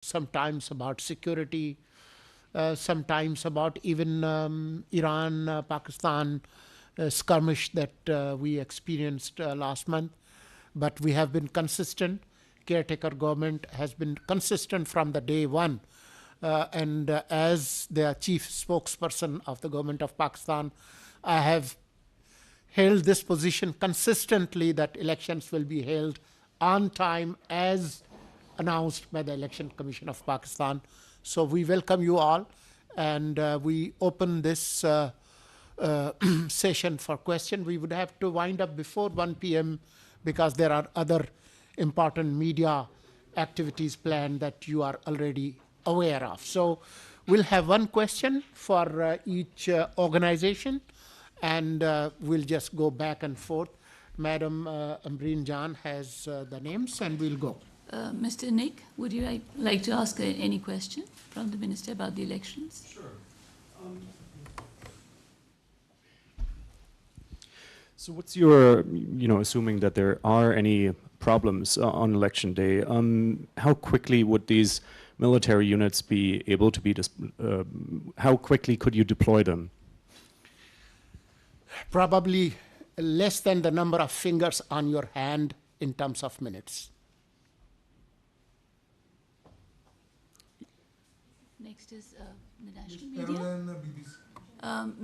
sometimes about security, sometimes about even Iran, Pakistan skirmish that we experienced last month. But we have been consistent. Caretaker government has been consistent from the day one. And as the chief spokesperson of the government of Pakistan, I have held this position consistently that elections will be held on time as announced by the Election Commission of Pakistan. So we welcome you all, and we open this session for question. We would have to wind up before 1 p.m. because there are other important media activities planned that you are already aware of. So we'll have one question for each organization, and we'll just go back and forth. Madam Imran Jan has the names, and we'll go. Mr. Nick, would you like to ask any question from the Minister about the elections? Sure. So what's your, assuming that there are any problems on election day, how quickly would these military units be able to be, how quickly could you deploy them? Probably less than the number of fingers on your hand in terms of minutes. Next is the national media.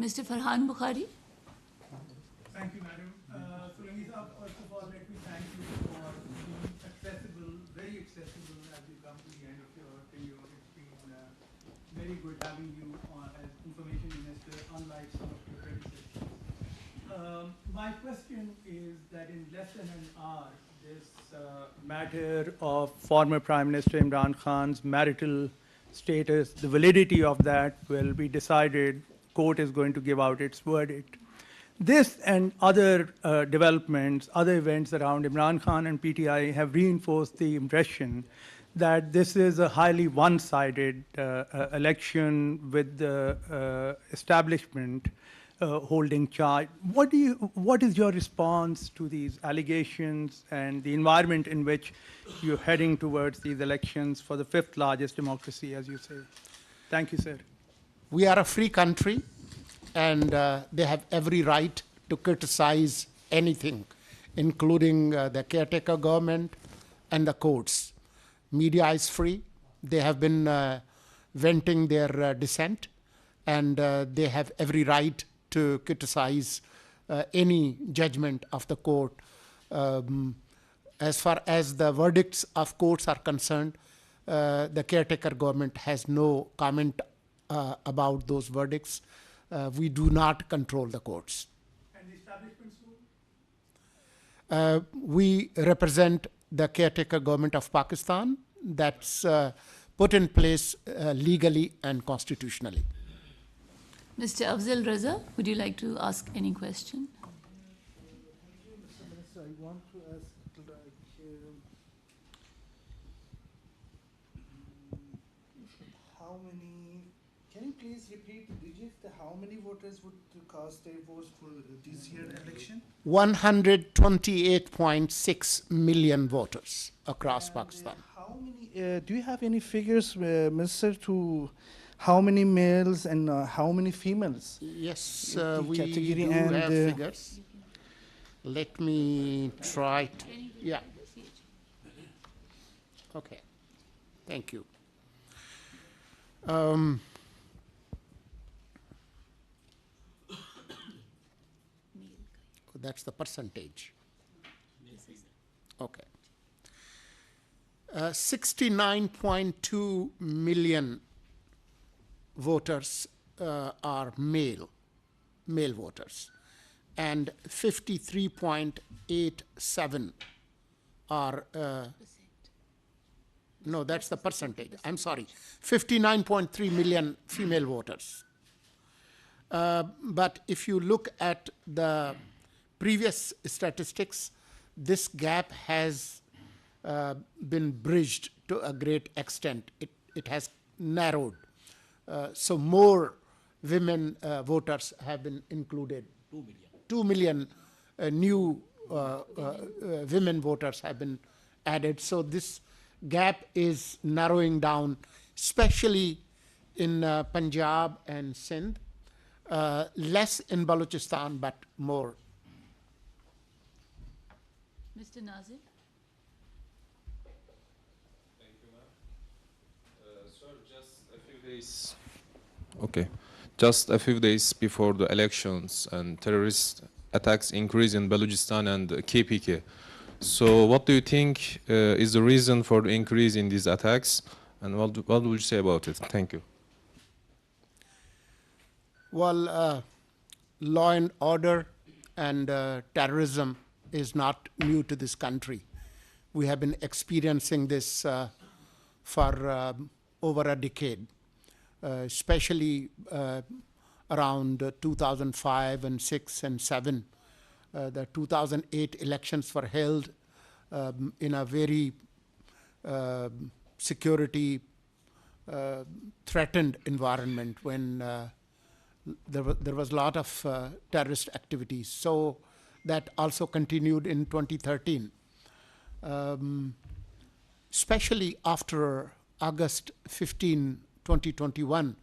Mr. Farhan Bukhari. Thank you, Madam. Solangi, first of all, let me thank you for being accessible, very accessible as you come to the end of your tenure. It's been very good having you as information minister, unlike some of your predecessors. My question is that in less than an hour, this matter of former Prime Minister Imran Khan's marital status, the validity of that will be decided. Court is going to give out its verdict. This and other developments, other events around Imran Khan and PTI have reinforced the impression that this is a highly one-sided election with the establishment holding charge. What is your response to these allegations and the environment in which you're heading towards these elections for the fifth largest democracy, as you say? Thank you, sir. We are a free country, and they have every right to criticize anything, including the caretaker government and the courts. Media is free. They have been venting their dissent, and they have every right to criticize any judgment of the court. As far as the verdicts of courts are concerned, the caretaker government has no comment about those verdicts. We do not control the courts. And the establishment's rule? We represent the caretaker government of Pakistan that's put in place legally and constitutionally. Mr. Afzal Raza, would you like to ask any question? Mr. Minister, I want to ask, how many, can you please repeat the digits, how many voters would cast their votes for this year's election? 128.6 million voters across Pakistan. How many, do you have any figures, Minister, to how many males and how many females? Yes, we do have figures. Let me try to, yeah. Okay, thank you. That's the percentage. Okay. 69.2 million voters are male voters, and 53.87 are, no, that's the percentage. I'm sorry, 59.3 million female voters. But if you look at the previous statistics, this gap has been bridged to a great extent. It has narrowed. So more women voters have been included. 2 million new women voters have been added. So this gap is narrowing down, especially in Punjab and Sindh, less in Balochistan, but more. Mr. Nazir? Thank you, ma'am. Sir, just a few days. Okay. Just a few days before the elections and terrorist attacks increase in Balochistan and KPK. So what do you think is the reason for the increase in these attacks? And what would you say about it? Thank you. Well, law and order and terrorism is not new to this country. We have been experiencing this for over a decade, especially around 2005 and 6 and 7. The 2008 elections were held in a very security threatened environment when there was a lot of terrorist activities. So that also continued in 2013, especially after August 15, 2021,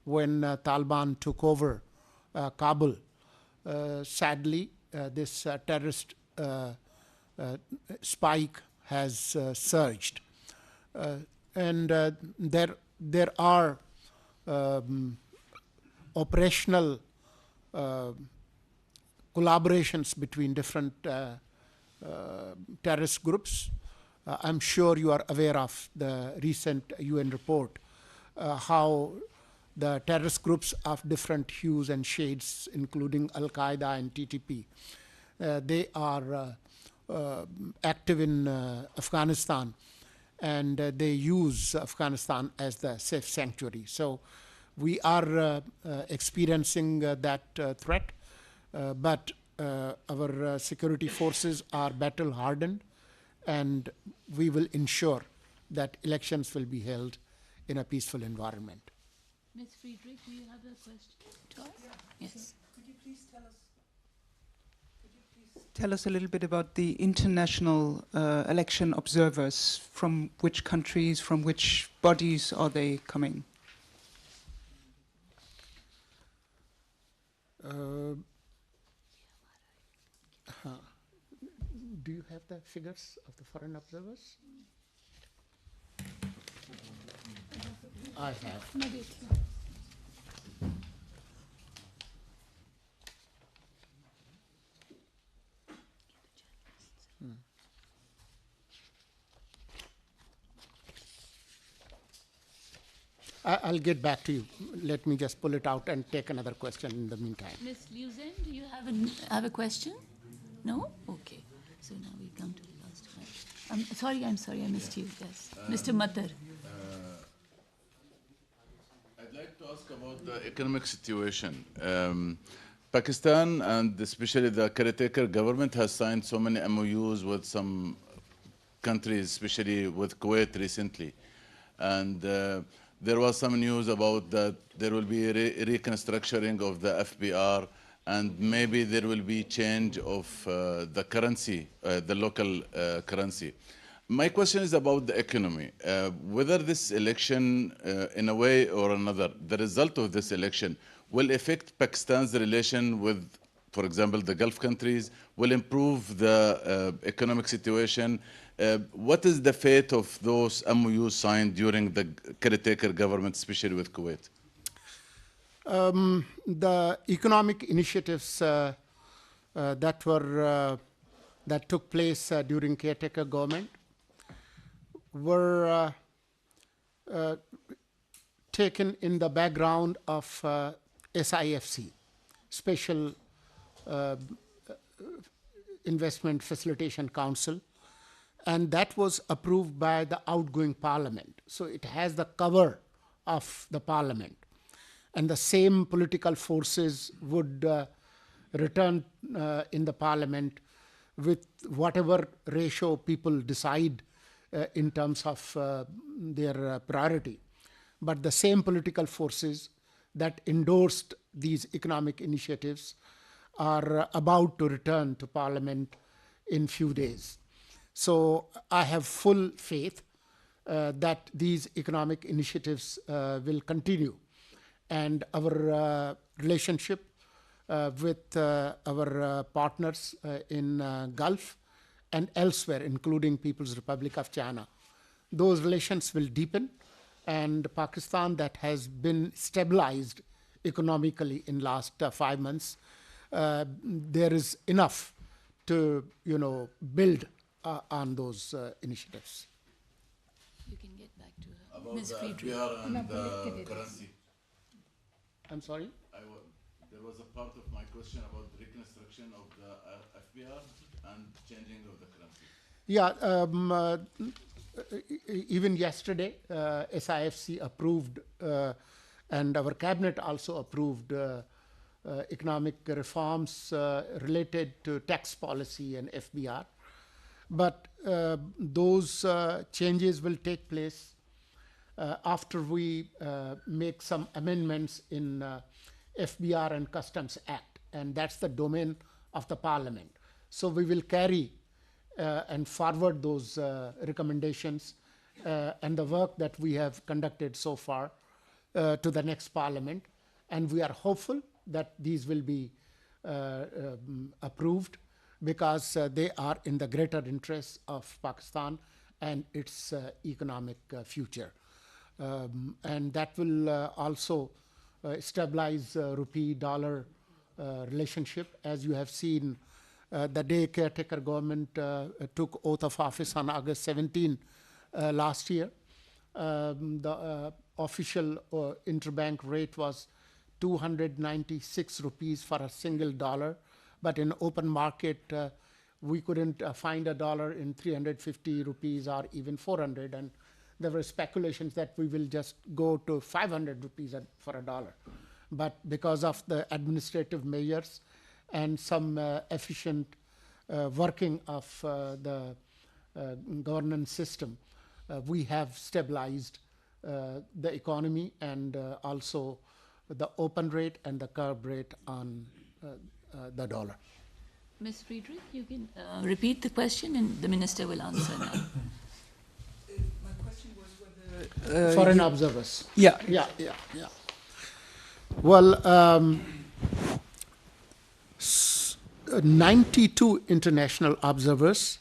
when Taliban took over Kabul. Sadly, this terrorist spike has surged. And there are operational collaborations between different terrorist groups. I'm sure you are aware of the recent UN report, how the terrorist groups of different hues and shades, including Al-Qaeda and TTP, they are active in Afghanistan, and they use Afghanistan as the safe sanctuary. So we are experiencing that threat, but our security forces are battle hardened, and we will ensure that elections will be held in a peaceful environment. Ms. Friedrich, do you have a question to us? Yes. Could you please tell us a little bit about the international election observers? From which countries, from which bodies are they coming? Do you have the figures of the foreign observers? I have. I'll get back to you. Let me just pull it out and take another question in the meantime. Ms. Liuzen, do you have a question? No? Okay. So now we come to the last one. I'm sorry, I missed you. Yes. Mr. Matar. I'd like to ask about the economic situation. Pakistan and especially the Caretaker government has signed so many MOUs with some countries, especially with Kuwait recently. And there was some news about that there will be reconstructuring of the FBR, and maybe there will be change of the currency, the local currency. My question is about the economy. Whether this election, in a way or another, the result of this election will affect Pakistan's relation with, for example, the Gulf countries, will improve the economic situation. What is the fate of those MOUs signed during the Caretaker government, especially with Kuwait? The economic initiatives that took place during Caretaker government were taken in the background of SIFC, Special Investment Facilitation Council, and that was approved by the outgoing parliament. So it has the cover of the parliament, and the same political forces would return in the parliament with whatever ratio people decide in terms of their priority. But the same political forces that endorsed these economic initiatives are about to return to parliament in few days. So I have full faith that these economic initiatives will continue. And our relationship with our partners in Gulf and elsewhere, including People's Republic of China, those relations will deepen. And Pakistan, that has been stabilized economically in last 5 months, there is enough to build on those initiatives. You can get back to her. About Ms. the Friedrich. FBR and the currency. I'm sorry? There was a part of my question about reconstruction of the FBR and changing of the currency. Yeah, even yesterday, SIFC approved, and our cabinet also approved economic reforms related to tax policy and FBR. But those changes will take place after we make some amendments in FBR and Customs Act, and that's the domain of the Parliament. So we will carry and forward those recommendations and the work that we have conducted so far to the next Parliament, and we are hopeful that these will be approved because they are in the greater interest of Pakistan and its economic future. And that will also stabilize rupee-dollar relationship. As you have seen, the day Caretaker government took oath of office on August 17 last year, the official interbank rate was 296 rupees for a single dollar, but in open market we couldn't find a dollar in 350 rupees or even 400, and there were speculations that we will just go to 500 rupees for a dollar. But because of the administrative measures and some efficient working of the governance system, we have stabilized the economy and also the open rate and the curb rate on the dollar. Ms. Friedrich, you can repeat the question and the Minister will answer now. My question was whether... Foreign observers. Yeah. Well, 92 international observers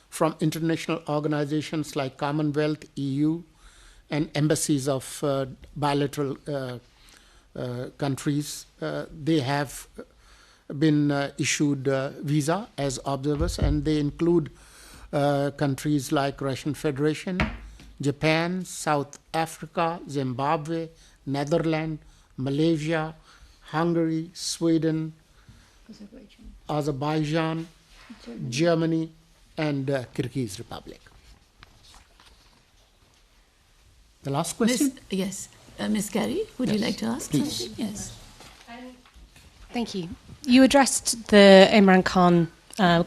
from international organizations like Commonwealth, EU, and embassies of bilateral countries, they have been issued visa as observers, and they include countries like Russian Federation, Japan, South Africa, Zimbabwe, Netherlands, Malaysia, Hungary, Sweden, Azerbaijan, Germany, and Kyrgyz Republic. The last question? Yes. Ms. Carey, would you like to ask something? Yes. Thank you. You addressed the Imran Khan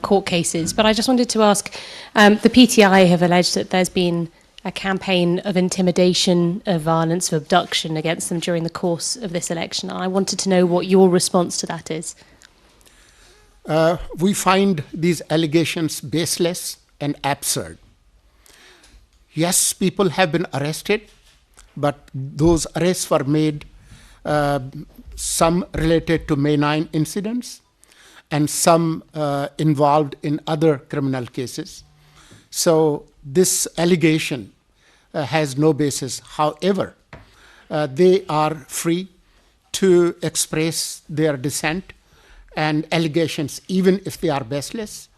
court cases, but I just wanted to ask, the PTI have alleged that there's been a campaign of intimidation, of violence, of abduction against them during the course of this election. And I wanted to know what your response to that is. We find these allegations baseless and absurd. Yes, people have been arrested, but those arrests were made, some related to May 9 incidents and some involved in other criminal cases. So this allegation has no basis. However, they are free to express their dissent and allegations, even if they are baseless.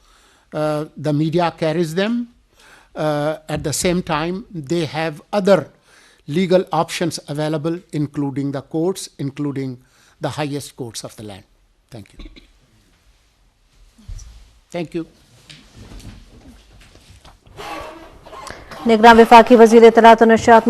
The media carries them. At the same time, they have other legal options available, including the courts, including the highest courts of the land. Thank you. Thank you. निगरान वफाकी वज़ीर इत्तलात और नशरियात